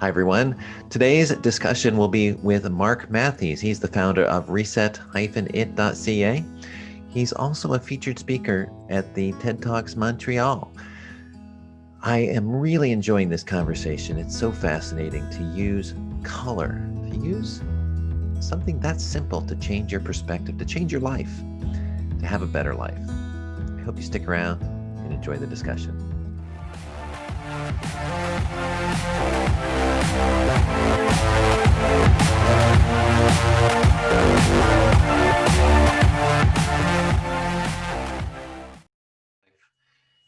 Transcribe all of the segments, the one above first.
Hi, everyone. Today's discussion will be with Marc Mathys. He's the founder of reset-it.ca. He's also a featured speaker at the TED Talks Montreal. I am really enjoying this conversation. It's so fascinating to use color, to use something that simple to change your perspective, to change your life, to have a better life. I hope you stick around and enjoy the discussion.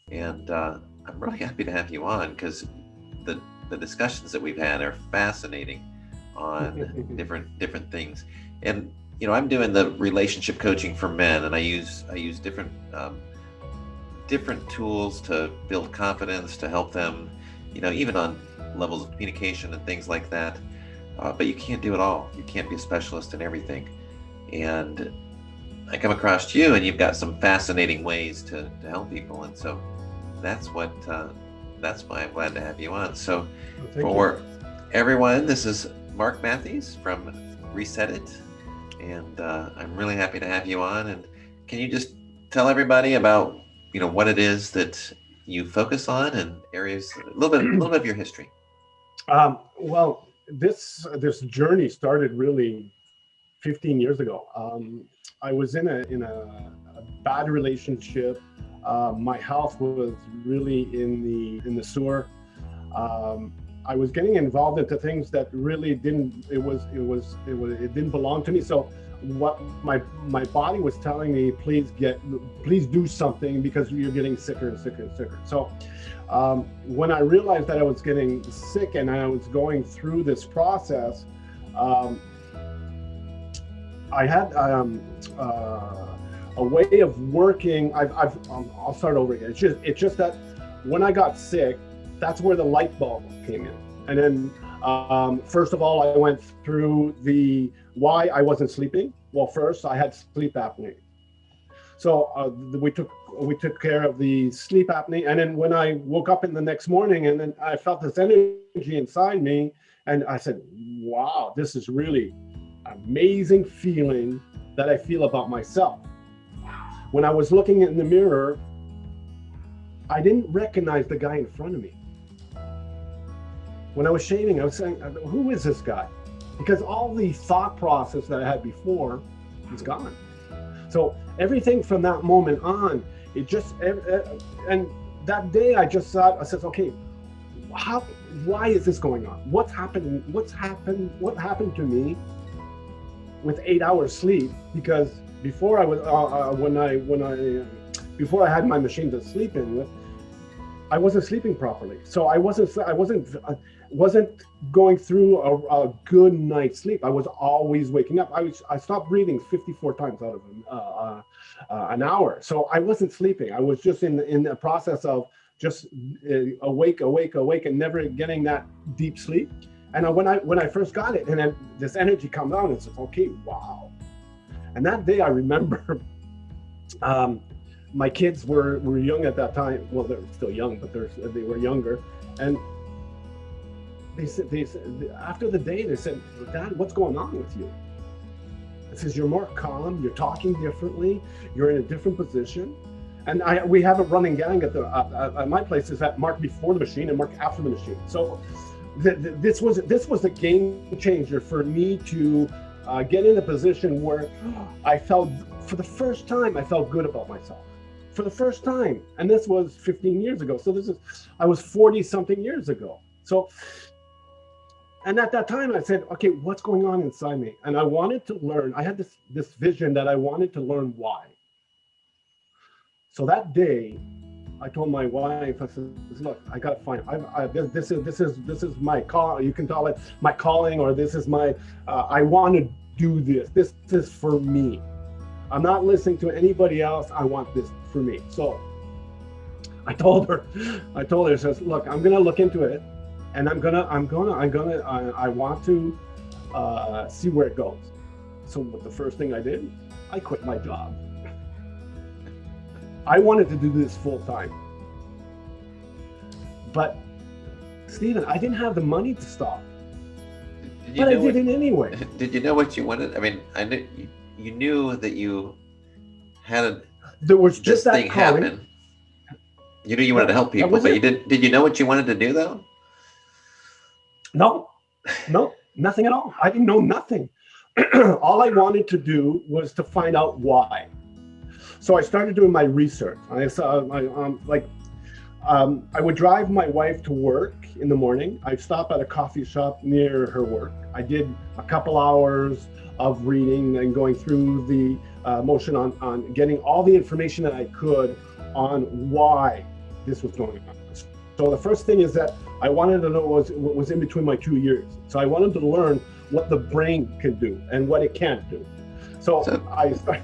And I'm really happy to have you on because the discussions that we've had are fascinating on different things. And I'm doing the relationship coaching for men, and I use different tools to build confidence, to help them, even on levels of communication and things like that. But you can't do it all. You can't be a specialist in everything. And I come across you, and you've got some fascinating ways to help people, and so that's why I'm glad to have you on. So, for everyone, this is Marc Mathys from Reset It, and I'm really happy to have you on. And can you just tell everybody about what it is that you focus on and areas, a little bit of your history? Well, this journey started really 15 years ago. I was in a bad relationship. My health was really in the sewer. I was getting involved into things that really didn't. It didn't belong to me. So what my body was telling me, please do something because you're getting sicker and sicker and sicker. So when I realized that I was getting sick and I was going through this process, I had a way of working. I'll start over again. It's just that when I got sick, that's where the light bulb came in. And then first of all, I went through the why I wasn't sleeping. Well, first I had sleep apnea. So we took care of the sleep apnea, and then when I woke up in the next morning, and then I felt this energy inside me, and I said, "Wow, this is really amazing feeling that I feel about myself." When I was looking in the mirror, I didn't recognize the guy in front of me. When I was shaving, I was saying, "Who is this guy?" Because all the thought process that I had before is gone. So everything from that moment on, and that day I just thought, I said, okay, why is this going on? What's happening? What happened to me with 8 hours sleep? Because before I was, before I had my machine to sleep in with, I wasn't sleeping properly. So I wasn't going through a good night's sleep. I was always waking up. I stopped breathing 54 times out of an hour. So I wasn't sleeping. I was just in a process of just awake, and never getting that deep sleep. And when I first got it, and then this energy come down, and says, okay, wow. And that day I remember, my kids were young at that time. Well, they're still young, but they were younger. And they said, after the day, they said, "Dad, what's going on with you?" I says, "You're more calm. You're talking differently. You're in a different position." And we have a running gang at my place is that Marc before the machine and Marc after the machine. So this was a game changer for me to get in a position where I felt, for the first time, I felt good about myself. For the first time. And this was 15 years ago. So I was 40 something years ago. So, and at that time I said, okay, what's going on inside me? And I wanted to learn. I had this vision that I wanted to learn why. So that day, I told my wife, I said, "Look, I gotta find. This is my call. You can call it my calling, or this is my. I want to do this. This is for me. I'm not listening to anybody else. I want this for me." So I told her, says, "Look, I'm gonna look into it, and I want to see where it goes." So the first thing I did, I quit my job. I wanted to do this full time, but Stephen, I didn't have the money to stop, Did you but I know did what? it anyway. Did you know what you wanted? I mean, I knew you knew that you had There was just this thing that calling. happen. You knew you wanted to Yeah, help that people, was but you it. didn't. Did you know what you wanted to do though? No, no, nothing at all. I didn't know nothing. All I wanted to do was to find out why. So I started doing my research. I saw, I would drive my wife to work in the morning. I'd stop at a coffee shop near her work. I did a couple hours of reading and going through the motion on getting all the information that I could on why this was going on. So the first thing is that I wanted to know what was in between my 2 years. So I wanted to learn what the brain can do and what it can't do. So So I started.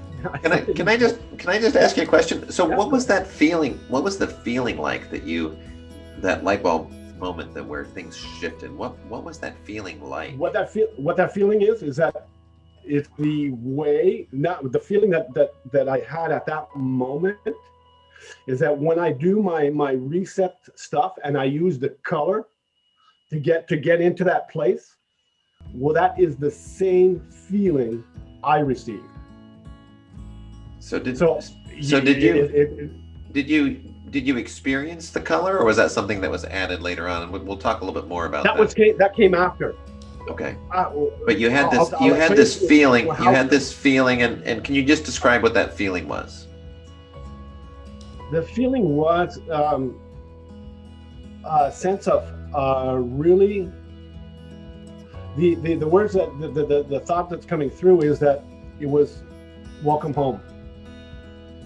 can I just Yeah, ask you a question? So yeah. what was that feeling? What was the feeling like that light bulb moment that where things shifted? What was that feeling like? What that feeling is that it's the way, not the feeling that I had at that moment, is that when I do my reset stuff and I use the color to get into that place, well, that is the same feeling I received. So did So so did you it, did you did you experience the color, or was that something that was added later on? And we'll talk a little bit more about that. that came after. Okay. Uh, But you had this you I'll had explain this to you feeling, you how had this feeling, and can you just describe what that feeling was? the feeling was, a sense of really the words that the thought that's coming through is that it was welcome home.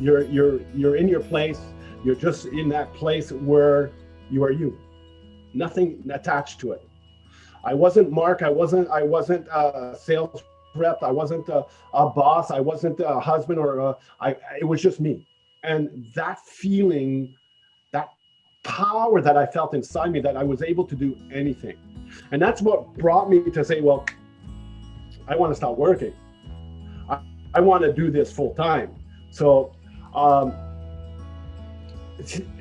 You're in your place. You're just in that place where you are you. Nothing attached to it. I wasn't Mark. I wasn't a sales rep. I wasn't a boss. I wasn't a husband or it was just me. And that feeling, that power that I felt inside me, that I was able to do anything. And that's what brought me to say, well, I want to stop working. I, I want to do this full time. So um,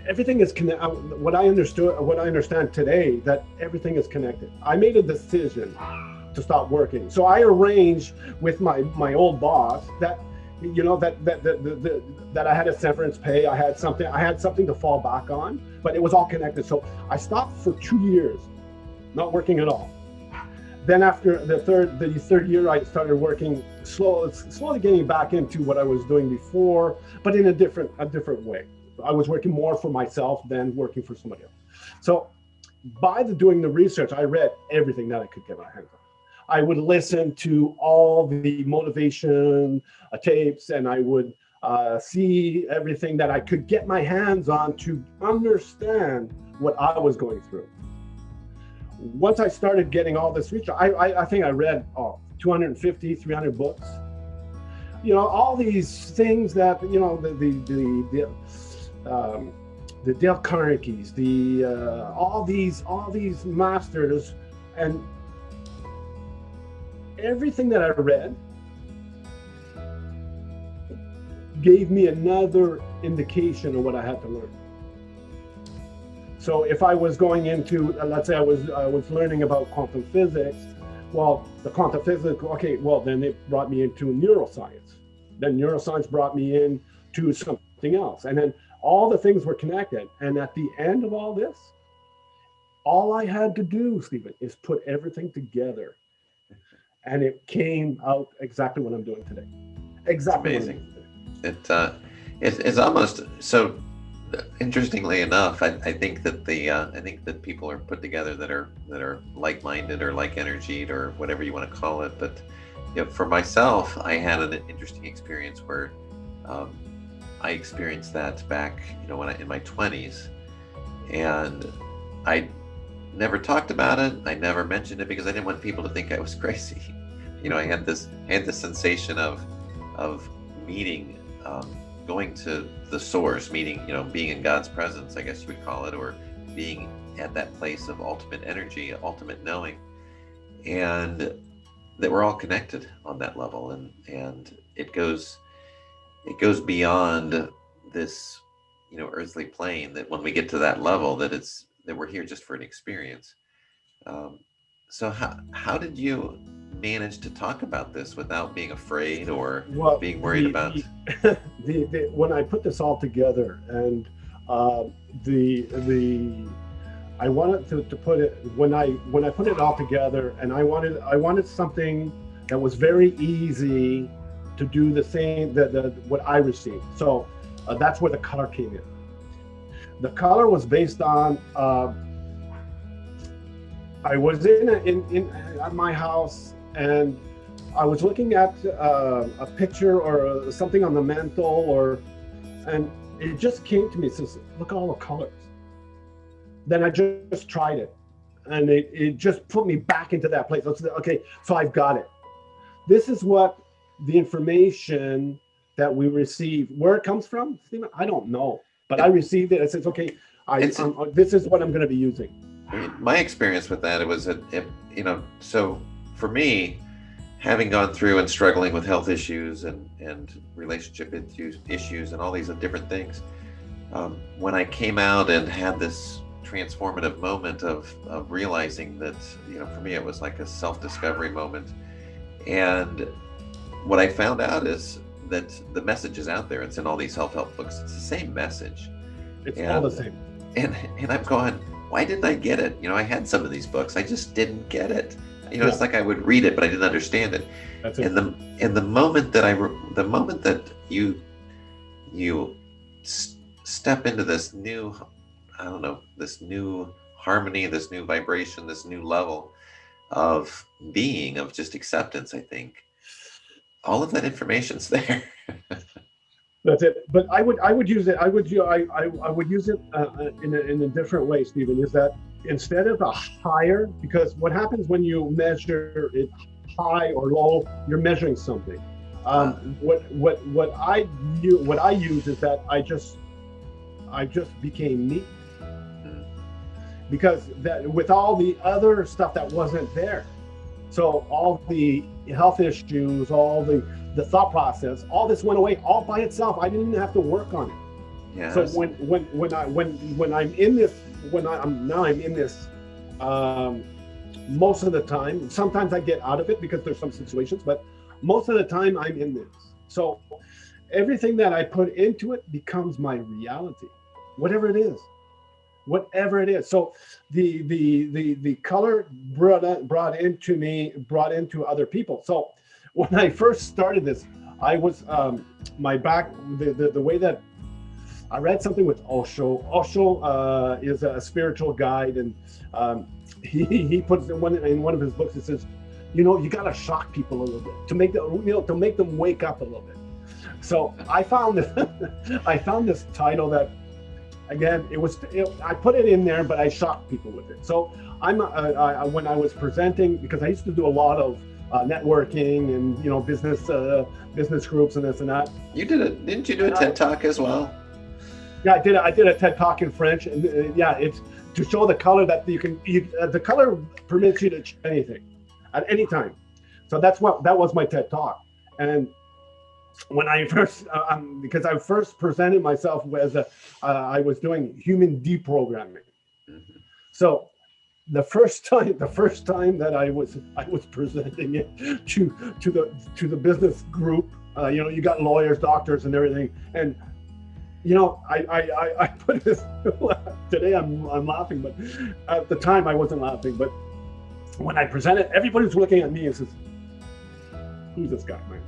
everything is connected. What I understand today, that everything is connected. I made a decision to stop working. So I arranged with my old boss that, that I had a severance pay. I had something to fall back on, but it was all connected. So I stopped for 2 years, not working at all. Then after the third year, I started working slowly getting back into what I was doing before, but in a different way. I was working more for myself than working for somebody else. So by doing the research, I read everything that I could get my hands on. I would listen to all the motivation tapes, and I would see everything that I could get my hands on to understand what I was going through. Once I started getting all this research, I think I read 250, 300 books. All these things that, the Dale Carnegies, all these masters, and everything that I read gave me another indication of what I had to learn. So if I was going into, let's say I was learning about quantum physics, well, the quantum physics, okay, well, then it brought me into neuroscience. Then neuroscience brought me into something else. And then all the things were connected. And at the end of all this, all I had to do, Stephen, is put everything together. And it came out exactly what I'm doing today. Exactly what I'm Amazing. doing today. It's almost so. Interestingly enough, I think that I think that people are put together that are like-minded or like-energied or whatever you want to call it. But for myself, I had an interesting experience where um, I experienced that back, when in my 20s, and I never talked about it. I never mentioned it because I didn't want people to think I was crazy. I had this sensation of meeting. Going to the source, meaning, being in God's presence, I guess you would call it, or being at that place of ultimate energy, ultimate knowing, and that we're all connected on that level, and it goes beyond this, earthly plane. That when we get to that level, that that we're here just for an experience. Um, so how did you manage to talk about this without being afraid or Well, being worried about? the when I put this all together, and uh, the I wanted to put it when I put it all together, and I wanted something that was very easy to do the same that what I received. So that's where the color came in. The color was based on I was in at my house, and I was looking at a picture or something on the mantle, and it just came to me. It says, "Look at all the colors." Then I just tried it, and it just put me back into that place. Okay, so I've got it. This is what the information that we receive, where it comes from, Stephen, I don't know, but I It, received it. I said, okay, it's this is what I'm going to be using. I mean, my experience with that, it was so for me, having gone through and struggling with health issues and relationship issues and all these different things, when I came out and had this transformative moment of realizing that, for me, it was like a self-discovery moment. And what I found out is that the message is out there. It's in all these self-help books. It's the same message. It's all the And same. and I'm going, why didn't I get it? I had some of these books. I just didn't get it. Yeah, It's like I would read it, but I didn't understand it. that's it. And the moment that the moment that you step into this new, I don't know, this new harmony, this new vibration, this new level of being, of just acceptance, I think all of that information's there. That's it. But I would use it. I would use it in a different way, Stephen. Is that instead of a higher, because what happens when you measure it high or low, you're measuring something. Uh, What I use is that I just became me, mm, because that with all the other stuff that wasn't there. So all the health issues, all the thought process, all this went away all by itself. I didn't even have to work on it. So yes. when I'm in this, I'm in this, um, most of the time. Sometimes I get out of it because there's some situations, but most of the time I'm in this. So everything that I put into it becomes my reality, whatever it is, whatever it is. So the color brought into other people. So when I first started this, I was my back the way that I read something with Osho. Osho is a spiritual guide, and he puts in one of his books. It says, you got to shock people a little bit to make them wake up a little bit. So I found I found this title that, again, I put it in there, but I shocked people with it. So when I was presenting, because I used to do a lot of networking and business groups and this and that. Didn't you do a And TED Talk as well? yeah, I did a TED Talk in French, and yeah, it's to show the color that the color permits you to change anything at any time. So that was my TED Talk. And when I first, because I first presented myself as I was doing human deprogramming. Mhm. So the first time that I was presenting it to the business group, you got lawyers, doctors, and everything, and I put this today. I'm laughing, but at the time I wasn't laughing. But when I presented, everybody was looking at me and says, "Who's this guy, man?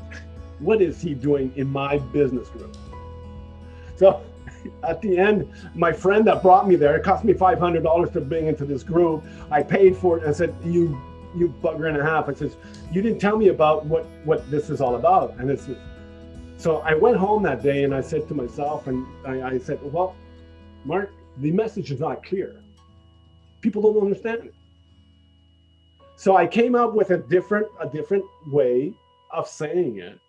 What is he doing in my business group?" So at the end, my friend that brought me there, it cost me $500 to bring into this group. I paid for it and said, "You bugger and a half." I says, "You didn't tell me about what this is all about." And it's so I went home that day and I said to myself, and I said, "Well, Mark, the message is not clear. People don't understand it." So I came up with a different way of saying it.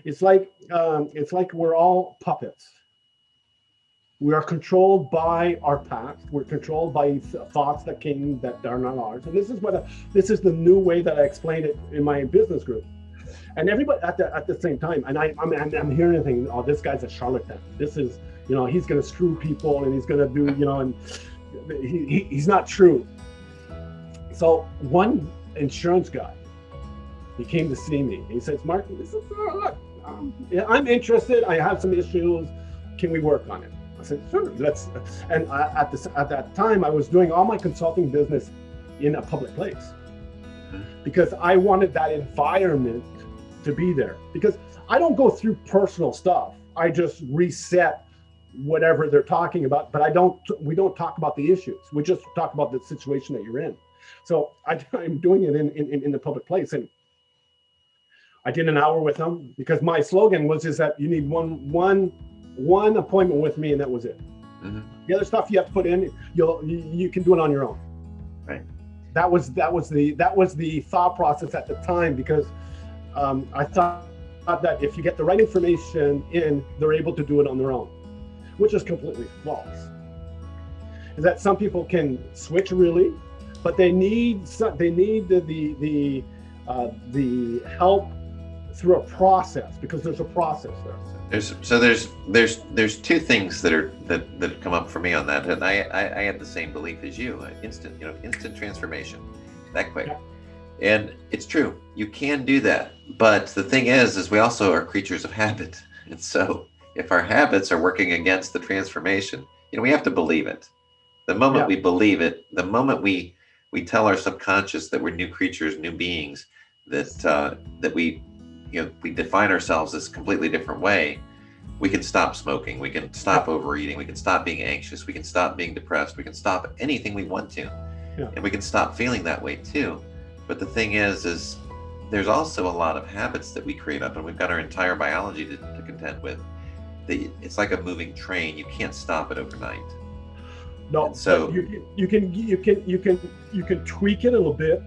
It's like we're all puppets. We are controlled by our past. We're controlled by thoughts that are not ours. And this is the new way that I explained it in my business group. And everybody at the same time, and I'm hearing things. Oh, this guy's a charlatan. This is, he's going to screw people, and he's going to do, and he's not true. So one insurance guy, he came to see me. He says, Mark, look, yeah, I'm interested. I have some issues. Can we work on it? I said, sure, let's. And at that time, I was doing all my consulting business in a public place because I wanted that environment to be there. Because I don't go through personal stuff. I just reset whatever they're talking about, but we don't talk about the issues. We just talk about the situation that you're in. So I'm doing it in the public place. And I did an hour with them because my slogan was that you need one appointment with me, and that was it. Mm-hmm. The other stuff you have to put in, you can do it on your own. Right. That was the thought process at the time, because I thought that if you get the right information in, they're able to do it on their own, which is completely false. Is that some people can switch really, but they need the help through a process, because there's a process there. There's two things that come up for me on that, and I had the same belief as you. Instant transformation, that quick. Yeah. And it's true, you can do that. But the thing is we also are creatures of habit. And so if our habits are working against the transformation, we have to believe it. The moment we believe it, the moment we tell our subconscious that we're new creatures, new beings, that we define ourselves as a completely different way, we can stop smoking, we can stop overeating, we can stop being anxious, we can stop being depressed, we can stop anything we want to, and we can stop feeling that way too. But the thing is there's also a lot of habits that we create up, and we've got our entire biology to contend with. It's like a moving train. You can't stop it overnight. No, and so you can tweak it a little bit.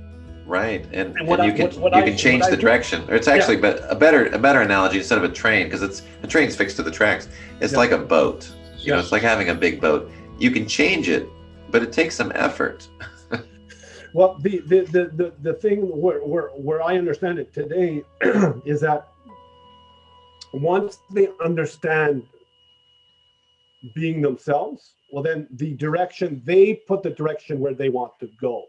Right, and you can change the direction. Or it's actually a better analogy, instead of a train, because the train's fixed to the tracks. It's like a boat. It's like having a big boat. You can change it, but it takes some effort. Well, the thing where I understand it today is that once they understand being themselves, well, then they put the direction where they want to go.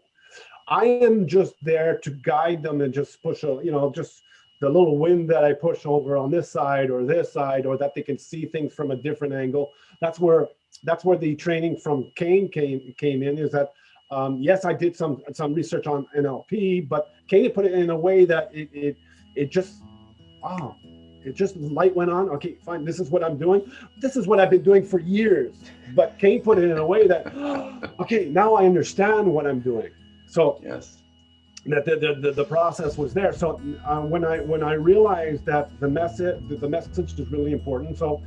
I am just there to guide them and just push, just the little wind that I push over on this side, or that they can see things from a different angle. That's where the training from Kane came in, is that, yes, I did some research on NLP, but Kane put it in a way that it just light went on. Okay, fine. This is what I'm doing. This is what I've been doing for years. But Kane put it in a way that, okay, now I understand what I'm doing. So yes, that the process was there. So when I realized that the message is really important, so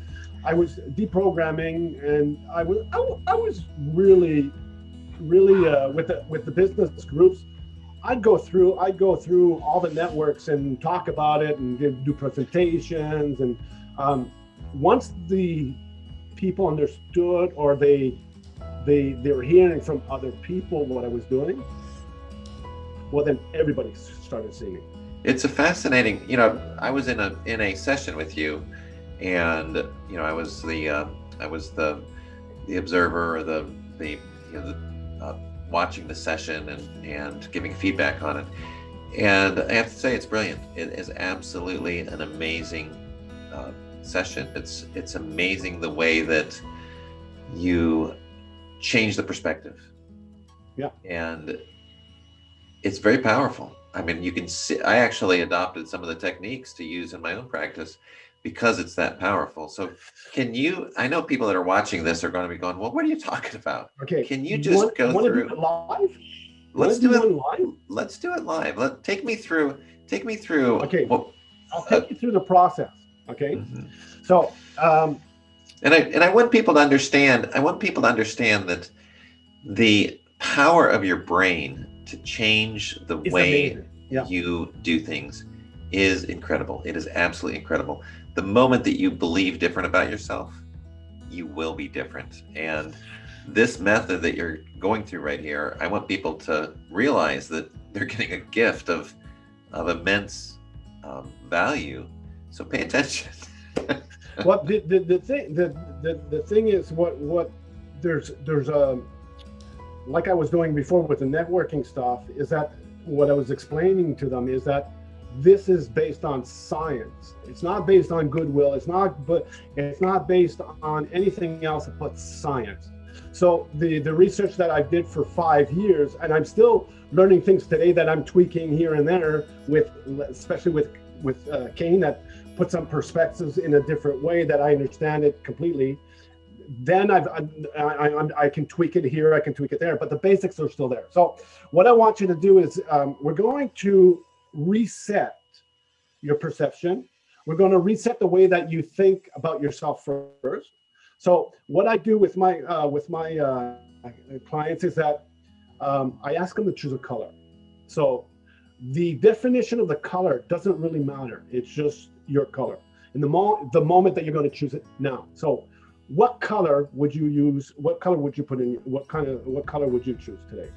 I was deprogramming, and I was really with the business groups. I'd go through all the networks and talk about it and do presentations. And once the people understood, or they were hearing from other people what I was doing, well, then everybody started seeing it. It's a fascinating, I was in a session with you, and I was the observer, or the watching the session and giving feedback on it. And I have to say, it's brilliant. It is absolutely an amazing session. It's amazing the way that you change the perspective. Yeah. And it's very powerful. I mean, you can see, I actually adopted some of the techniques to use in my own practice because it's that powerful. So I know people that are watching this are going to be going, well, what are you talking about? Okay. Can you just go through? Do it live? Let's do it live. Let's do it live. Take me through. Okay. I'll take you through the process. Okay. Mm-hmm. So, and I want people to understand. That the power of your brain to change the way you do things is incredible. It is absolutely incredible. The moment that you believe different about yourself, you will be different. And this method that you're going through right here, I want people to realize that they're getting a gift of immense value. So pay attention. Well, the thing is, what there's like I was doing before with the networking stuff, is that what I was explaining to them is that this is based on science. It's not based on goodwill. It's not based on anything else but science. So the research that I did for 5 years, and I'm still learning things today that I'm tweaking here and there with, especially with Kane, that put some perspectives in a different way that I understand it completely. Then I can tweak it here, I can tweak it there, but the basics are still there. So what I want you to do is we're going to reset your perception. We're going to reset the way that you think about yourself first. So what I do with my clients is that I ask them to choose a color. So the definition of the color doesn't really matter. It's just your color in the moment that you're going to choose it now. So what color would you use? What color would you put in? What color would you choose today?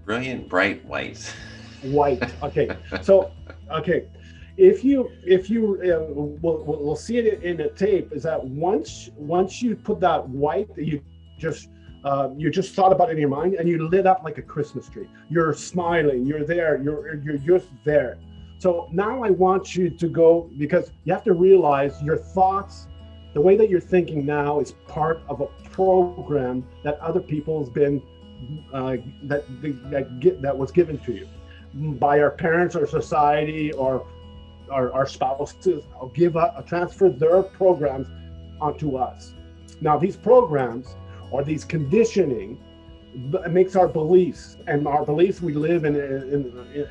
Brilliant, bright white. White. Okay. So, okay. If you we'll see it in a tape, is that once you put that white, you just thought about it in your mind and you lit up like a Christmas tree. You're smiling. You're there. You're just there. So now I want you to go, because you have to realize your thoughts, the way that you're thinking now is part of a program that other people's been that was given to you by our parents or society or our spouses. Transfer their programs onto us. Now these programs or these conditioning makes our beliefs, and our beliefs we live in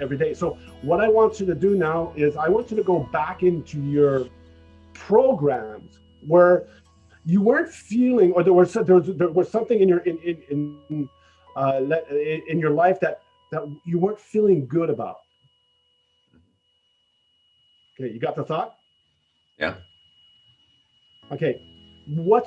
every day. So what I want you to do now is I want you to go back into your programs where you weren't feeling, or there was something in your life that you weren't feeling good about. Okay, you got the thought? Yeah. Okay. You'll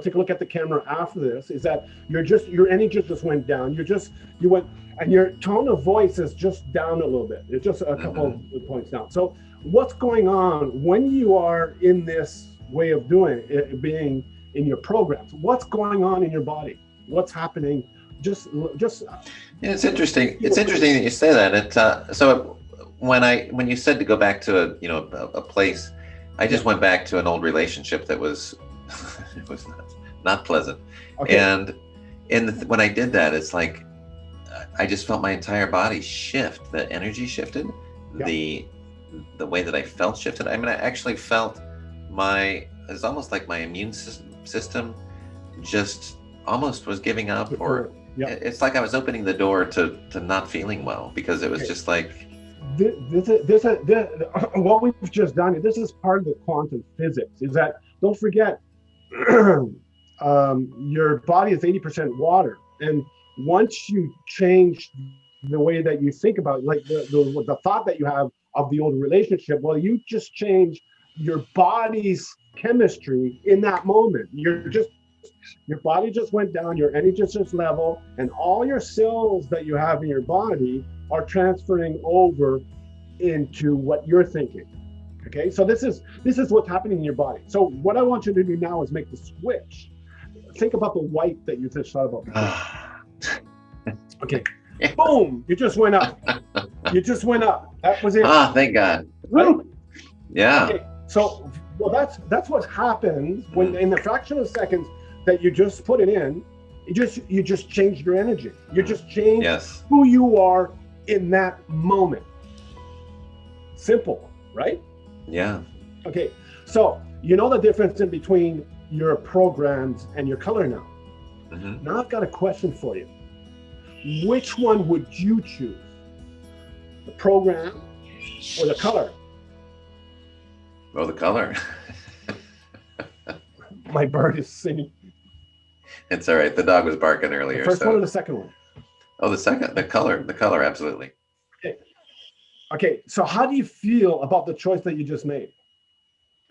take a look at the camera after this, is that your energy just went down. You went, and your tone of voice is just down a little bit. It's just a couple of points down. So what's going on when you are in this way of doing it, being in your programs? What's going on in your body? What's happening? Just. Yeah, it's interesting. It's interesting that you say that. So when you said to go back to a place, I just went back to an old relationship that was it was not pleasant. Okay. And when I did that, it's like I just felt my entire body shift. The energy shifted. Yeah. The way that I felt shifted. I mean, I actually felt it's almost like my immune system just almost was giving up, or it's like I was opening the door to not feeling well, because it was just like. This what we've just done, this is part of the quantum physics, is that, don't forget, your body is 80% water. And once you change the way that you think about it, like the thought that you have of the old relationship, well, you just change your body's chemistry in that moment. Your body just went down, your energy just level, and all your cells that you have in your body are transferring over into what you're thinking. Okay, so this is what's happening in your body. So what I want you to do now is make the switch. Think about the white that you just thought about. Okay, boom! You just went up. You just went up. That was it. Thank God. Right? Yeah. Okay, so that's what happens when in the fraction of seconds that you just put it in, you just changed your energy. You just changed who you are in that moment. Simple, right? Yeah. Okay, so you know the difference in between your programs and your color now. Mm-hmm. Now I've got a question for you. Which one would you choose? The program or the color? Oh, the color. My bird is singing. It's all right. The dog was barking earlier. The first one or the second one? Oh, the color, absolutely. Okay. So how do you feel about the choice that you just made?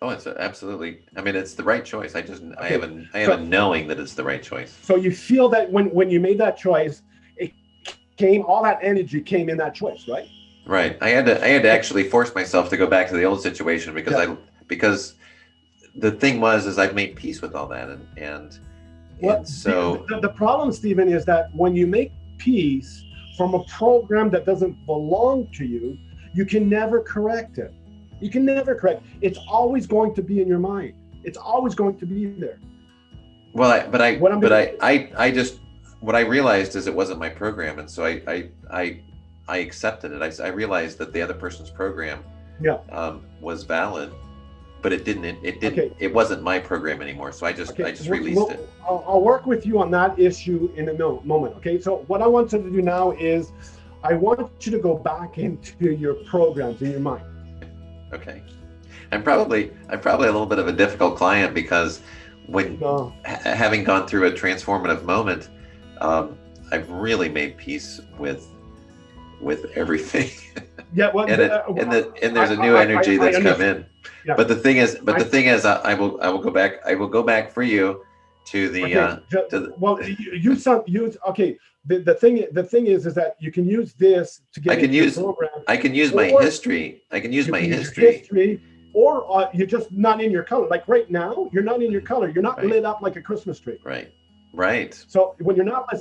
Oh, it's absolutely. I mean, it's the right choice. I have a knowing that it's the right choice. So you feel that when you made that choice, all that energy came in that choice, right? Right. I had to actually force myself to go back to the old situation because the thing is I've made peace with all that, and Well, And so, the problem, Stephen, is that when you make peace from a program that doesn't belong to you, you can never correct it. You can never correct. It's always going to be in your mind. It's always going to be there. well, What I'm gonna, I just, what I realized is it wasn't my program. And so I accepted it. I realized that the other person's program yeah. was valid, but Okay. it wasn't my program anymore. So I just released it. I'll work with you on that issue in a moment. Okay. So what I want you to do now is, I want you to go back into your programs in your mind. Okay. I'm probably a little bit of a difficult client because when having gone through a transformative moment, I've really made peace with everything. Yeah. Well, and there's a new energy that's come in. Yeah. But the thing is, I will go back. I will go back for you to the. Okay. Well, use okay. The thing is that you can use this to get into your program. I can use my history. I can use my history. Or you're just not in your color. Like right now, you're not in your color. You're not lit up like a Christmas tree. Right. So when you're not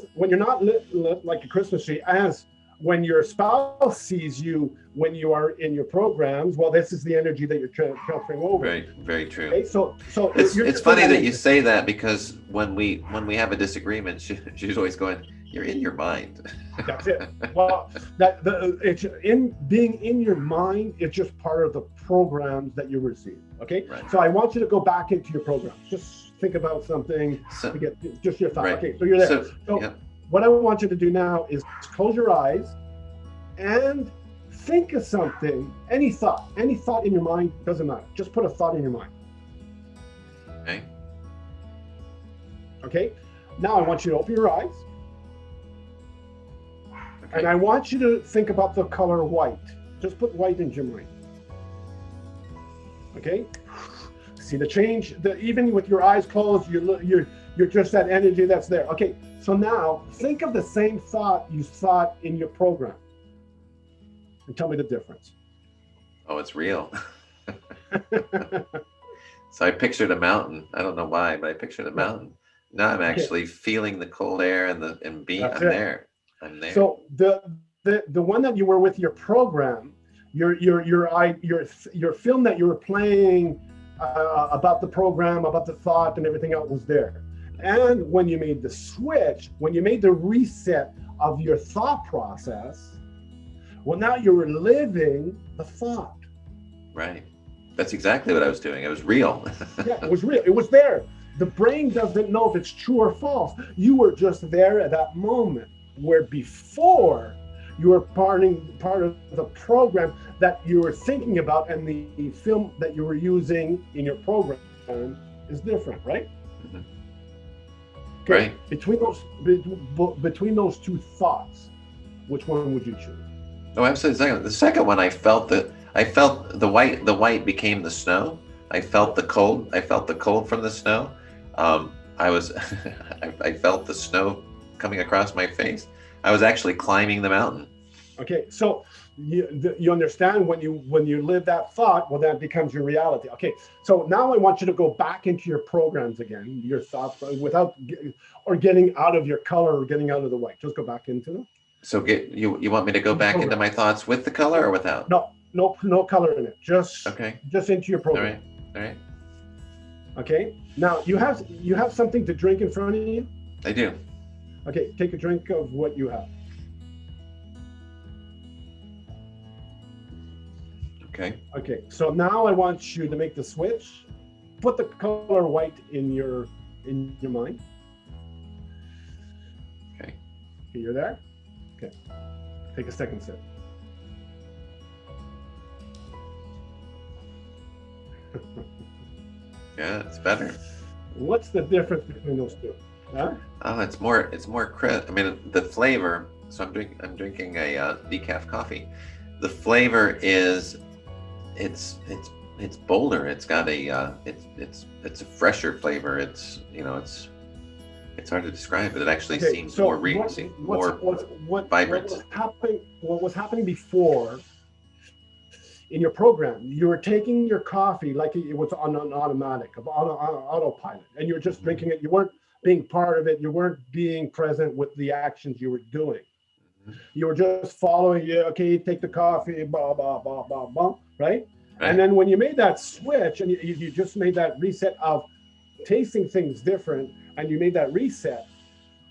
lit like a Christmas tree, as when your spouse sees you when you are in your programs, well, this is the energy that you're transferring over. Very true. Okay? So it's funny that you say that, because when we have a disagreement, she's always going, "You're in your mind." That's it. Well, it's being in your mind. It's just part of the programs that you receive. Okay. Right. So I want you to go back into your program. Just think about something to get just your thought. Right. Okay. So you're there. So what I want you to do now is close your eyes and think of something, any thought in your mind, doesn't matter. Just put a thought in your mind. Okay. Now I want you to open your eyes. Okay. And I want you to think about the color white. Just put white into your mind. Okay. See the change? Even with your eyes closed, you're just that energy that's there. Okay. So now think of the same thought you thought in your program, and tell me the difference. Oh, it's real. So I pictured a mountain. I don't know why, but I pictured a mountain. Now I'm actually feeling the cold air I'm there. I'm there. So the one that you were with your program, your film that you were playing about the program, about the thought and everything else was there. And when you made the switch, when you made the reset of your thought process, well, now you're living the thought. Right. That's exactly what I was doing. It was real. Yeah, it was real. It was there. The brain doesn't know if it's true or false. You were just there at that moment, where before you were part of the program that you were thinking about, and the film that you were using in your program is different, right? Mm-hmm. Okay. Right. Between those two thoughts, which one would you choose? Oh, absolutely. The second one, I felt the white became the snow. I felt the cold. I felt the cold from the snow. I felt the snow coming across my face. I was actually climbing the mountain. Okay, so you understand when you live that thought, well, that becomes your reality. Okay, so now I want you to go back into your programs again, your thoughts, without getting out of your color or getting out of the white. Just go back into them. So you want me to go back into my thoughts with the color or without? No color in it. Just into your program. All right. Okay. Now you have something to drink in front of you? I do. Okay, take a drink of what you have. Okay. So now I want you to make the switch. Put the color white in your mind. Okay. You're there? Okay. Take a second sip. Yeah, it's better. What's the difference between those two? Huh? Oh, it's more crisp. I mean, the flavor. So I'm drinking a decaf coffee. The flavor is, it's bolder. It's got it's a fresher flavor. It's hard to describe, but it actually seems more vibrant. What was happening before in your program? You were taking your coffee like it was on an automatic, on autopilot, and you were just drinking it. You weren't being part of it. You weren't being present with the actions you were doing. Mhm. You were just following, yeah, okay, take the coffee, blah, blah, blah, blah, blah, right? Right. And then when you made that switch and you just made that reset of tasting things different and you made that reset,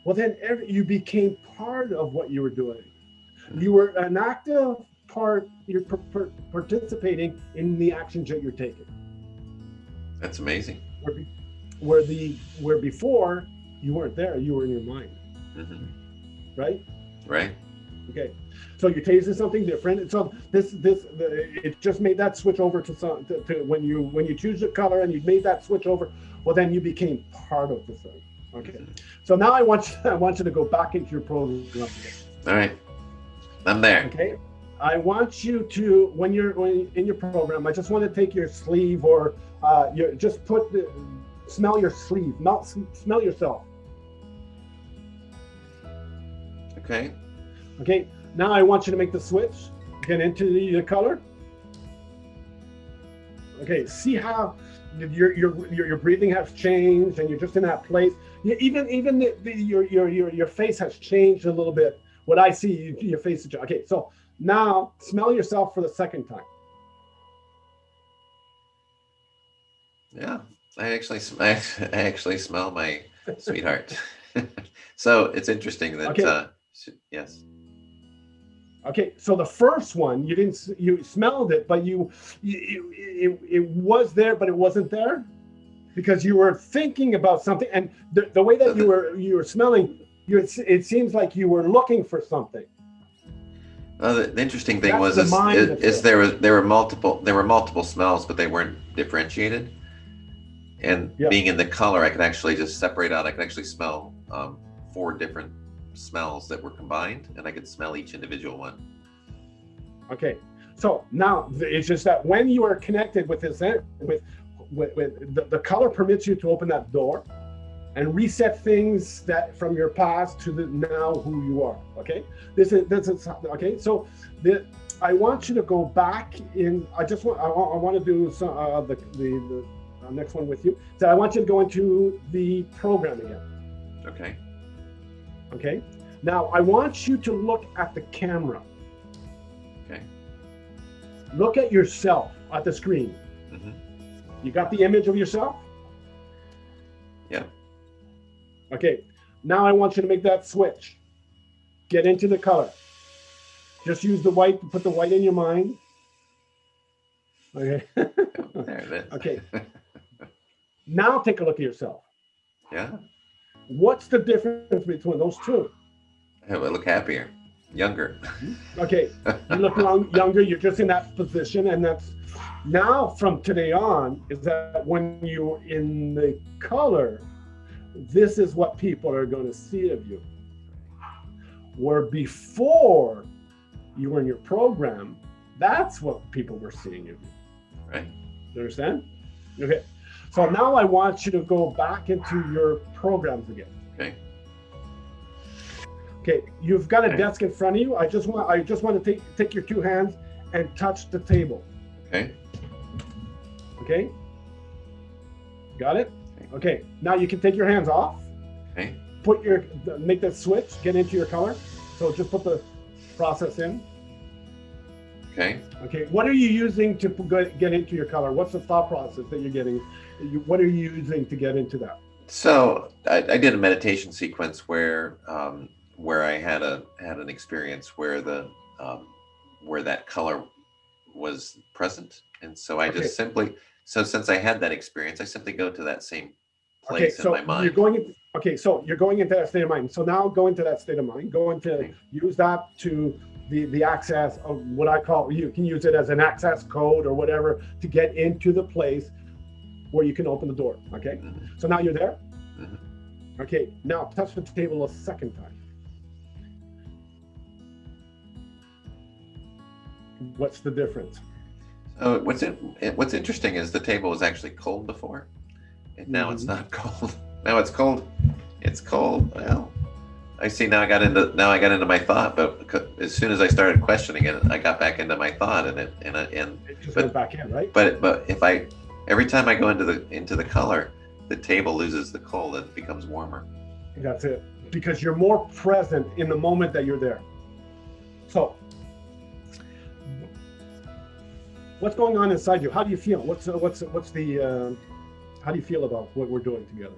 well, then you became part of what you were doing. You were an active part, you're participating in the actions that you're taking. That's amazing. Where before you weren't there, you were in your mind, Hmm. right? Right. Okay, so you're tasting something different, and so it just made that switch over to when you choose the color and you made that switch over. Well, then you became part of the thing. Okay, Mhm. so now I want you to go back into your program again. All right. I'm there. Okay, I want you to when you're in your program. I just want to take your sleeve or you just smell your sleeve, smell yourself. Okay. Okay, now I want you to make the switch, get into the color. Okay, see how your breathing has changed and you're just in that place. Even your face has changed a little bit. What I see, your face is changed. Okay, so now smell yourself for the second time. Yeah. I actually smell my sweetheart. So it's interesting that Okay. yes. Okay, so the first one you smelled it, but it was there, but it wasn't there because you were thinking about something, and the way that you were smelling, it seems like you were looking for something. Well, the interesting thing That's was the mind is there were multiple smells, but they weren't differentiated. And Yeah. being in the color, I could actually just separate out. I could actually smell 4 different smells that were combined, and I could smell each individual one. Okay, so now it's just that when you are connected with this, with the color permits you to open that door and reset things that from your past to the now who you are. Okay, this is okay. So I want you to go back in. I want to do some the next one with you. So I want you to go into the program again. Okay. Okay. Now I want you to look at the camera. Okay. Look at yourself at the screen. Mm-hmm. You got the image of yourself? Yeah. Okay. Now I want you to make that switch. Get into the color. Just use the white, put the white in your mind. Okay. There it is. Okay. Now take a look at yourself. Yeah. What's the difference between those two? I look happier, younger. Okay, you look younger, you're just in that position, and that's now from today on, is that when you're in the color, this is what people are going to see of you. Where before you were in your program, that's what people were seeing of you. Right. You understand? Okay. So now I want you to go back into your programs again. Okay. Okay, you've got a Okay. desk in front of you. I just want to take your 2 hands and touch the table. Okay. Okay? Got it? Okay. Now you can take your hands off. Okay. Make that switch, get into your color. So just put the process in. Okay. Okay. What are you using to get into your color? What's the thought process that you're getting? What are you using to get into that? So I did a meditation sequence where I had an experience where where that color was present, and so I just simply since I had that experience, I simply go to that same place in my mind. You're going into that state of mind. So now go into that state of mind. Go into use that to the access of what I call, you can use it as an access code or whatever to get into the place where you can open the door. Okay. Mm-hmm. So now you're there. Mm-hmm. Okay. Now touch the table a second time. What's the difference? So what's interesting is the table was actually cold before, and now it's not cold. Now it's cold. It's cold. Well, I see. Now I got into my thought, but as soon as I started questioning it, I got back into my thought, and it just went back in, right? But if every time I go into the color, the table loses the cold and becomes warmer. That's it. Because you're more present in the moment that you're there. So, what's going on inside you? How do you feel? What's the how do you feel about what we're doing together?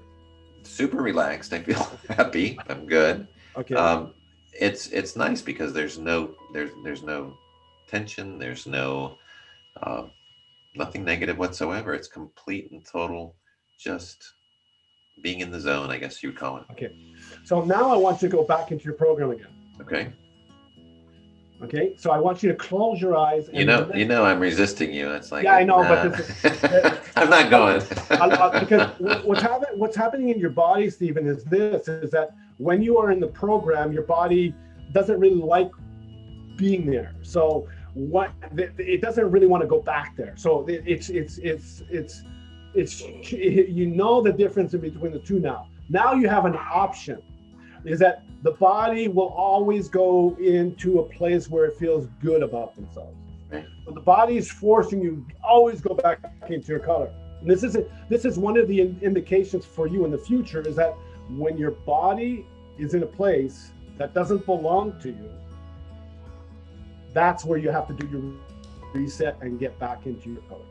Super relaxed. I feel happy. I'm good. Okay. It's nice because there's no tension. There's no nothing negative whatsoever. It's complete and total, just being in the zone, I guess you would call it. Okay. So now I want you to go back into your program again. Okay. Okay. So I want you to close your eyes. And You know, I'm resisting you. It's like, yeah, I know, nah. but this is, I'm not going. because what's happening in your body, Steven, is that when you are in the program, your body doesn't really like being there. So it doesn't really want to go back there. So it's you know the difference in between the two now. Now you have an option, is that the body will always go into a place where it feels good about themselves. Right. But the body is forcing you always go back into your color. And this is one of the indications for you in the future, is that when your body is in a place that doesn't belong to you, that's where you have to do your reset and get back into your color.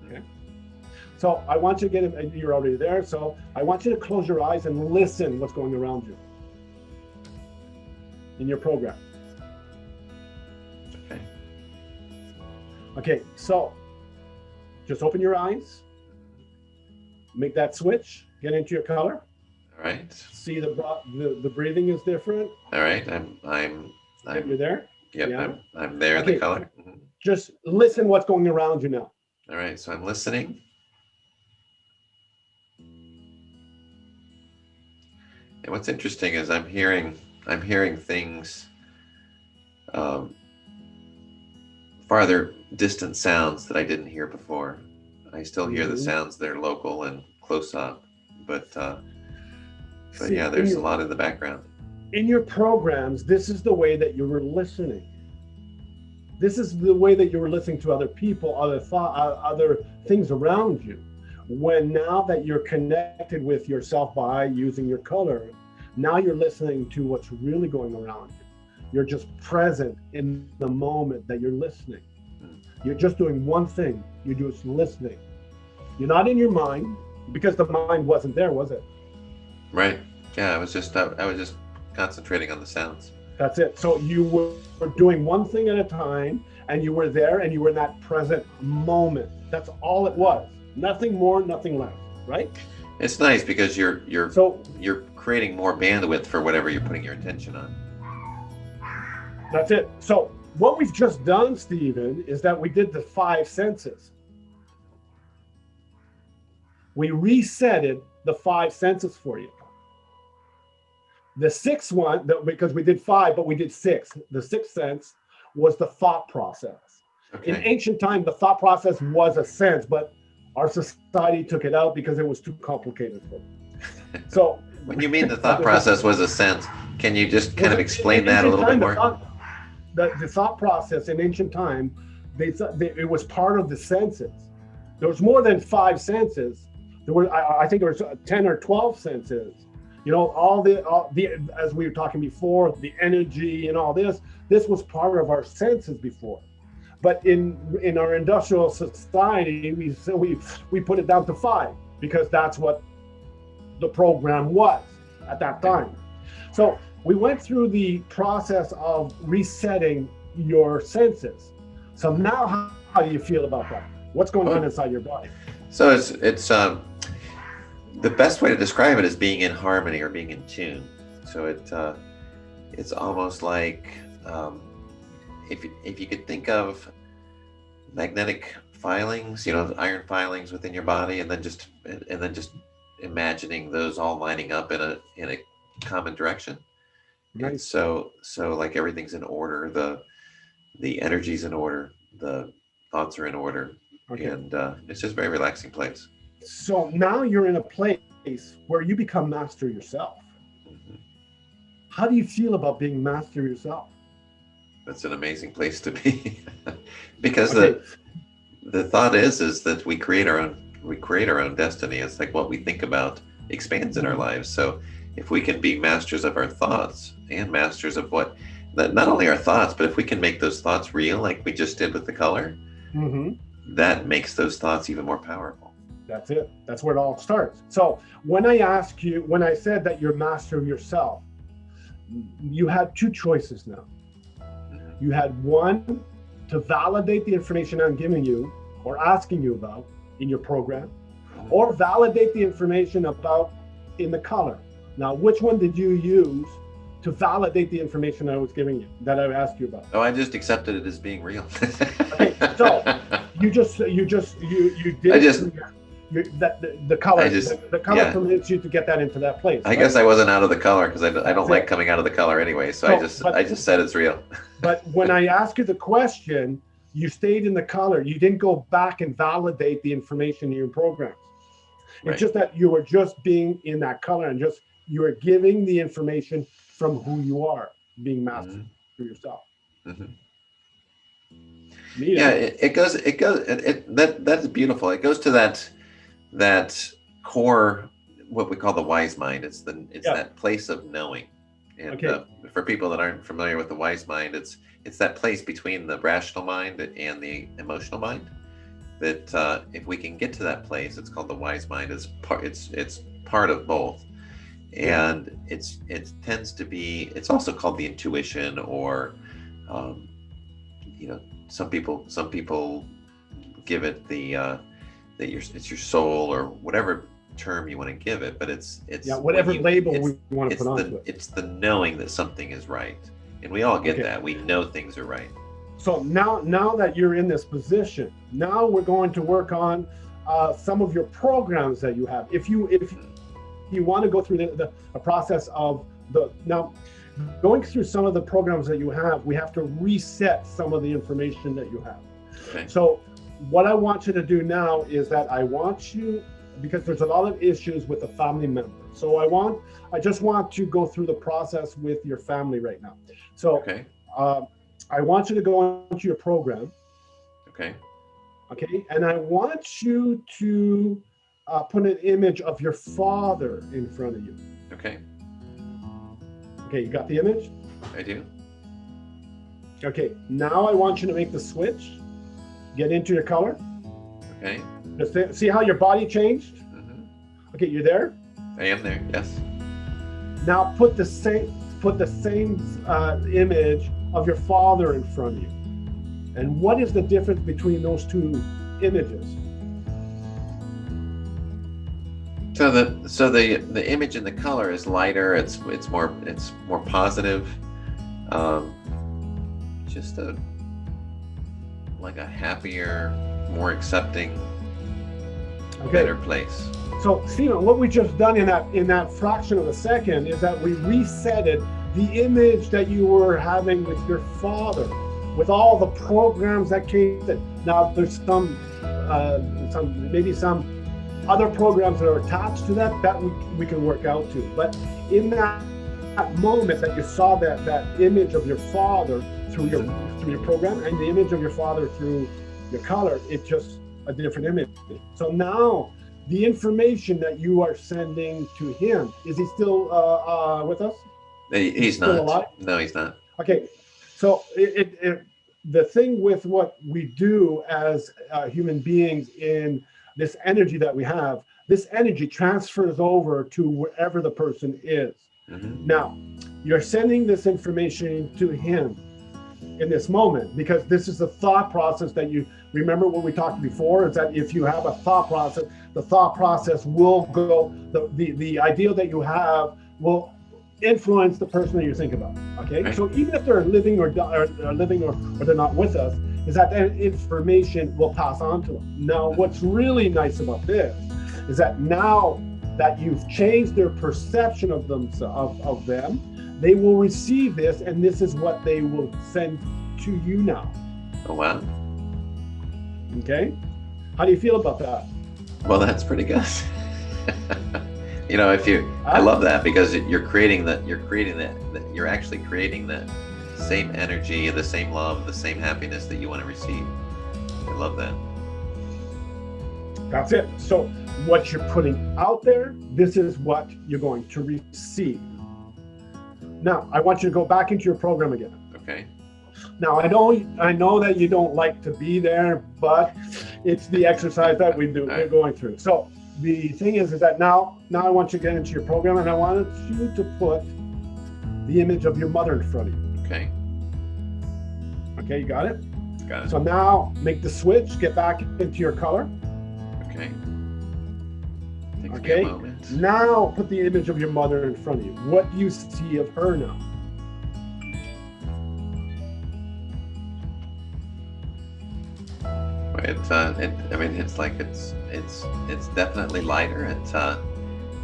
Okay. So I want you to you're already there. So I want you to close your eyes and listen what's going around you in your program. Okay. Okay, so just open your eyes, make that switch, get into your color. All right. See the breathing is different. All right. You're there? Yep. Yeah. I'm there in the color. Mhm. Just listen what's going around you now. All right. So I'm listening. And what's interesting is I'm hearing things, farther distant sounds that I didn't hear before. I still hear the sounds that are local and close up, but yeah, there's a lot in the background. In your programs, this is the way that you were listening. This is the way that you were listening to other people, other things around you. When now that you're connected with yourself by using your color, now you're listening to what's really going around you. You're just present in the moment that you're listening. You're just doing one thing. You're just listening. You're not in your mind, because the mind wasn't there, was it? Right. Yeah, I was just concentrating on the sounds. That's it. So you were doing one thing at a time, and you were there, and you were in that present moment. That's all it was. Nothing more, nothing less. Right? It's nice because you're creating more bandwidth for whatever you're putting your attention on. That's it. So what we've just done, Steven, is that we did the 5 senses. We resetted the 5 senses for you. The 6th one, because we did 5, but we did 6. The 6th sense was the thought process. Okay. In ancient time, the thought process was a sense, but our society took it out because it was too complicated for them. So when you mean the thought process was a sense, can you just kind of explain that a little bit more? The thought process in ancient time, it was part of the senses. There was more than 5 senses. There were, I think there was 10 or 12 senses. You know, all the as we were talking before, the energy and all this was part of our senses before. But in our industrial society, we put it down to 5 because that's what the program was at that time. So we went through the process of resetting your senses. So now, how do you feel about that? What's going on inside your body? So it's the best way to describe it is being in harmony or being in tune. So it's almost like if you could think of magnetic filings, you know, iron filings within your body, and then just imagining those all lining up in a common direction. Right. And so like everything's in order, the energy's in order, the thoughts are in order, Okay. and it's just a very relaxing place. So now you're in a place where you become master yourself. Mm-hmm. How do you feel about being master yourself? That's an amazing place to be because Okay. the thought is that we create our own we create our own destiny. It's like what we think about expands in our lives. So if we can be masters of our thoughts and masters of what, not only our thoughts, but if we can make those thoughts real, like we just did with the color, that makes those thoughts even more powerful. That's it. That's where it all starts. So when I said that you're master of yourself, you had two choices now. You had one, to validate the information I'm giving you or asking you about in your program, or validate the information about in the color. Now, which one did you use to validate the information I was giving you, that I asked you about? Oh, I just accepted it as being real. Okay, so you did. The color. The color permits you to get that into that place. I guess I wasn't out of the color because I don't like coming out of the color anyway. So I just said it's real. But when I asked you the question, you stayed in the color. You didn't go back and validate the information in your programs. It's Right. just that you were just being in that color and just you were giving the information from who you are, being mastered for yourself. Yeah, that's beautiful. It goes to that core, what we call the wise mind. It's that place of knowing. And for people that aren't familiar with the wise mind, it's that place between the rational mind and the emotional mind. That if we can get to that place, it's called the wise mind. It's part of both, and it tends to be. It's also called the intuition, or some people give it it's your soul, or whatever term you want to give it, but it's whatever label we want to put onto it. It's the knowing that something is right, and we all get that. We know things are right. So now that you're in this position, now we're going to work on some of your programs that you have. If you want to go through the process of going through some of the programs that you have, we have to reset some of the information that you have. Okay. So what I want you to do now is that I want you, because there's a lot of issues with a family member. So I just want to go through the process with your family right now. So I want you to go into your program. Okay. And I want you to put an image of your father in front of you. Okay, you got the image? I do. Okay, now I want you to make the switch. Get into your color. Okay. Just see how your body changed? Okay, you're there? I am there, yes. Now put the same image of your father in front of you. And what is the difference between those two images? So the image in the color is lighter. It's more positive. Just like a happier, more accepting, better place. So Steven, what we just done in that fraction of a second is that we resetted the image that you were having with your father, with all the programs that came in. Now there's some other programs that are attached to that we can work out to. But in that moment that you saw that image of your father through your program and the image of your father through your color, it's just a different image. So now the information that you are sending to him, is he still with us? He's not. Alive? No, he's not. Okay, so the thing with what we do as human beings in this energy that we have, this energy transfers over to wherever the person is. Now, you're sending this information to him in this moment, because this is the thought process that you remember what we talked before, is that if you have a thought process, the thought process will go, the ideal that you have will influence the person that you think about. Okay, so even if they're living or they're not with us, is that information will pass on to them. Now, what's really nice about this is that now that you've changed their perception of them, they will receive this, and this is what they will send to you now. Oh, wow. Okay. How do you feel about that? Well, that's pretty good. I love that, because you're actually creating that same energy, the same love, the same happiness that you want to receive. I love that. That's it. So what you're putting out there, this is what you're going to receive. Now, I want you to go back into your program again. Okay. Now, I know that you don't like to be there, but it's the exercise that we're going through. So the thing is that now I want you to get into your program, and I wanted you to put the image of your mother in front of you. Okay. Okay, you got it? Got it. So now make the switch, get back into your color. Okay. Takes me Okay. a moment. Now put the image of your mother in front of you. What do you see of her now? It's like it's definitely lighter.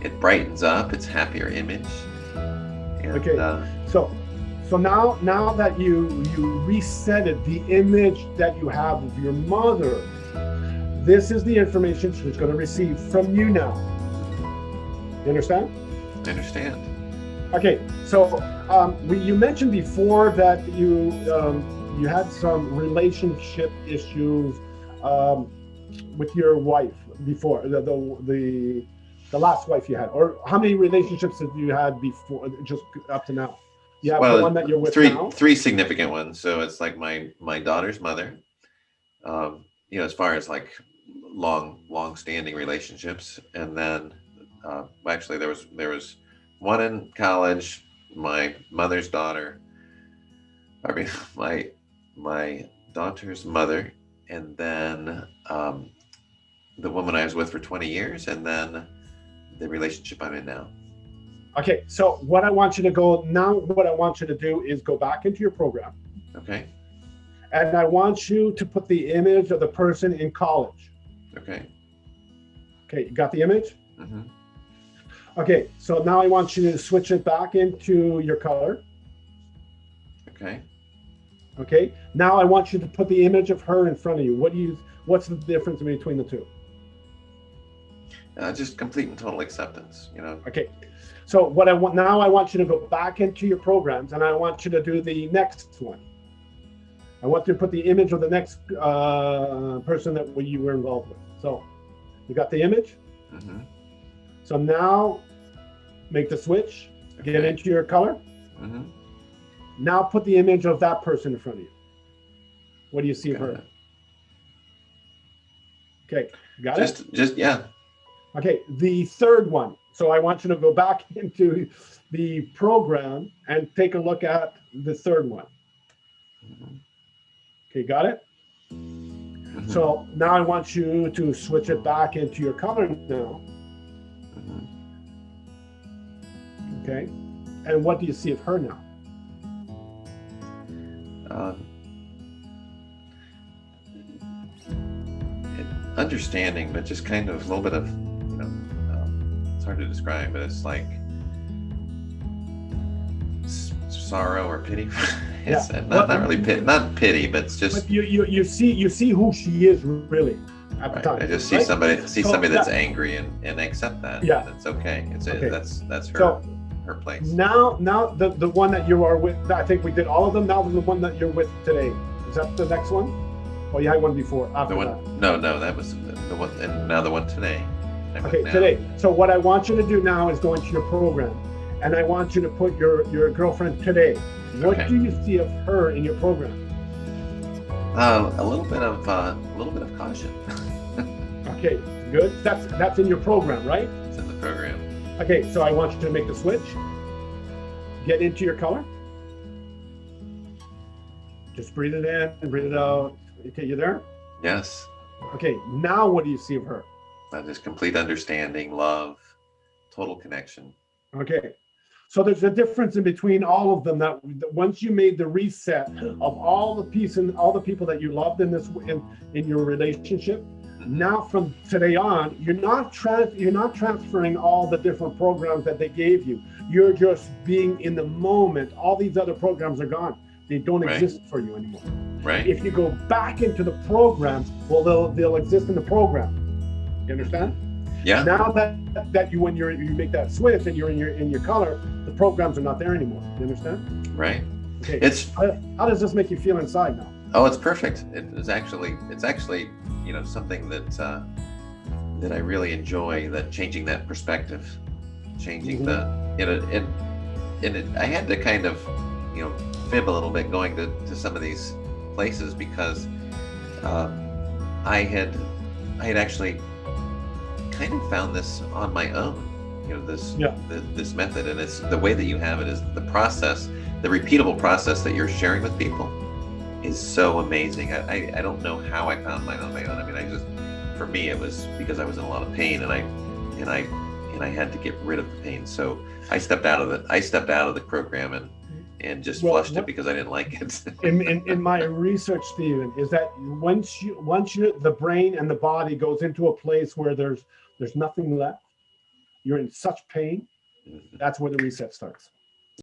It brightens up. It's happier image. And, Okay. So now that you resetted the image that you have of your mother, this is the information she's going to receive from you now. You understand? I understand. Okay. So you mentioned before that you had some relationship issues with your wife before, the last wife you had, or how many relationships have you had before, just up to now? You have the one that you're with now? Three significant ones. So it's like my daughter's mother, as far as like long-standing relationships, and then actually there was one in college, my mother's daughter. I mean, my daughter's mother, and then the woman I was with for 20 years, and then the relationship I'm in now. Okay, so what I want you to do is go back into your program. Okay. And I want you to put the image of the person in college. Okay. Okay, you got the image? Mm-hmm. Okay, so now I want you to switch it back into your color. Okay. Okay, now I want you to put the image of her in front of you. What's the difference between the two? Just complete and total acceptance, Okay, so I want you to go back into your programs, and I want you to do the next one. I want you to put the image of the next person that you were involved with. So you got the image? Mm-hmm. So now make the switch, get Okay. into your color. Mm-hmm. Now put the image of that person in front of you. What do you see of Got her? it. Okay, got it? Just yeah. Okay, the third one. So I want you to go back into the program and take a look at the third one. Mm-hmm. Okay, got it? Mm-hmm. So now I want you to switch it back into your color now. Mm-hmm. Okay, and what do you see of her now? Understanding, but just kind of a little bit of, it's hard to describe, but it's like sorrow or pity. It's not really pity, not pity, but it's just. But you see who she is really at the time. I just see right? somebody that's that, angry and accept that. Yeah. That's okay. Okay. That's her. So, her place. Now the one that you are with, I think we did all of them. Now the one that you're with today, is that the next one? Oh, you had one before. After The one, that. no, that was the one, and now the one today. Okay, today. So what I want you to do now is go into your program, and I want you to put your girlfriend today. What Okay. do you see of her in your program? A little bit of caution. Okay, good. That's in your program, right? It's in the program. Okay, so I want you to make the switch. Get into your color. Just breathe it in and breathe it out. Okay, you there? Yes. Okay, now what do you see of her? Just complete understanding, love, total connection. Okay, so there's a difference in between all of them. That once you made the reset of all the piece and all the people that you loved in your relationship, now from today on, you're not transferring all the different programs that they gave you. You're just being in the moment. All these other programs are gone. They don't Right. exist for you anymore. Right. If you go back into the programs, well, they'll exist in the program. You understand? Yeah. Now that you when you make that switch and you're in your color, the programs are not there anymore. You understand? Right. Okay. It's How does this make you feel inside now? it's perfect. It's actually something that I really enjoy, that changing that perspective, changing the, I had to kind of, fib a little bit going to some of these places, because I had actually kind of found this on my own, this method, and it's the way that you have it is the process, the repeatable process that you're sharing with people is so amazing. I don't know how I found mine on my own. I mean, for me, it was because I was in a lot of pain, and I had to get rid of the pain. So I stepped out of the program and just flushed it because I didn't like it. in my research, Steven, is that once you the brain and the body goes into a place where there's nothing left, you're in such pain, that's where the reset starts.